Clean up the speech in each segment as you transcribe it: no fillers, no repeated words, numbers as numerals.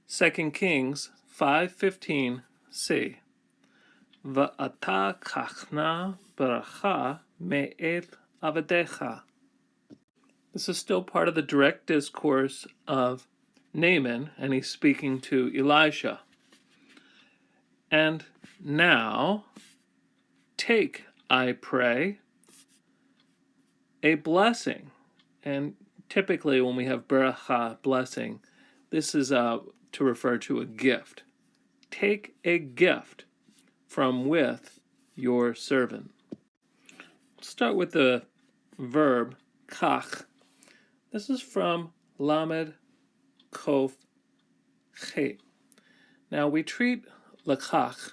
2 Kings 5:15c. Va'ata kachna beracha me'et avadecha. This is still part of the direct discourse of Naaman, and he's speaking to Elisha. And now, take, I pray, a blessing. And typically when we have beracha, blessing, this is to refer to a gift. Take a gift from with your servant. Start with the verb kach. This is from Lamed Kof Chet. Now we treat lekach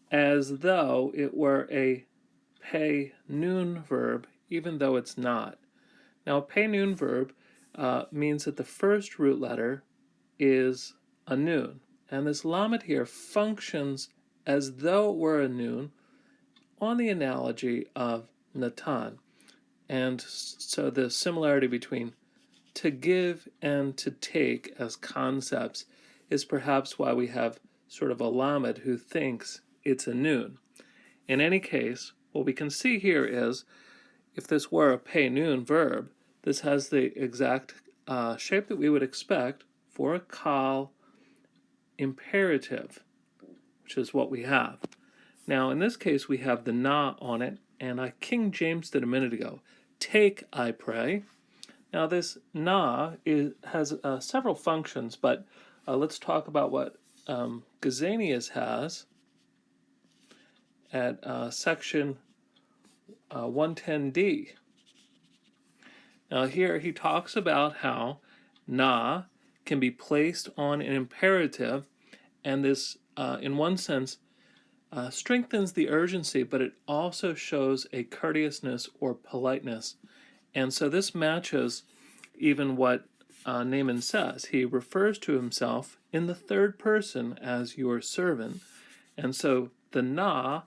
as though it were a pay nun verb, even though it's not. Now a pay nun verb means that the first root letter is a nun, and this lamed here functions as though it were a nun on the analogy of Natan. And so the similarity between to give and to take as concepts is perhaps why we have sort of a lamed who thinks it's a nun. In any case, what we can see here is if this were a pay nun verb, this has the exact shape that we would expect for a kal imperative, which is what we have. Now, in this case, we have the na on it, and King James did a minute ago. Take, I pray. Now, this na has several functions, but let's talk about what Gesenius has at section 110d. Now, here he talks about how na can be placed on an imperative, and this, in one sense, strengthens the urgency, but it also shows a courteousness or politeness. And so this matches even what Naaman says. He refers to himself in the third person as your servant. And so the na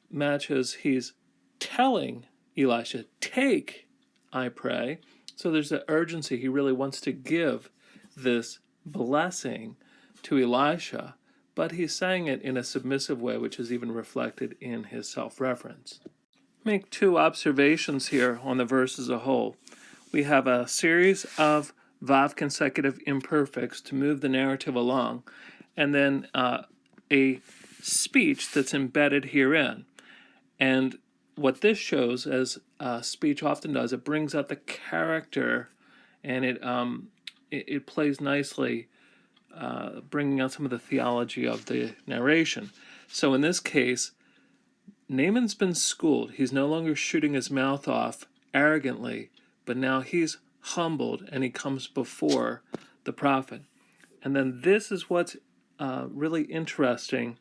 matches, he's telling Elisha, take, I pray. So there's the urgency. He really wants to give this blessing to Elisha, but he's saying it in a submissive way, which is even reflected in his self-reference. Make two observations here on the verse as a whole. We have a series of vav consecutive imperfects to move the narrative along, and then a speech that's embedded herein. And what this shows, as speech often does, it brings out the character, and it plays nicely, bringing out some of the theology of the narration. So in this case, Naaman's been schooled. He's no longer shooting his mouth off arrogantly, but now he's humbled and he comes before the prophet. And then this is what's really interesting.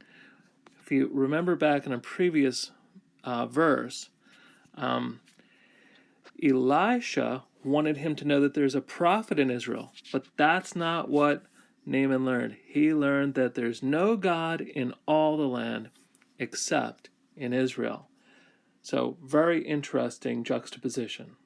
If you remember back in a previous verse, Elisha wanted him to know that there's a prophet in Israel, but that's not what Naaman learned. He learned that there's no God in all the land except in Israel. So very interesting juxtaposition.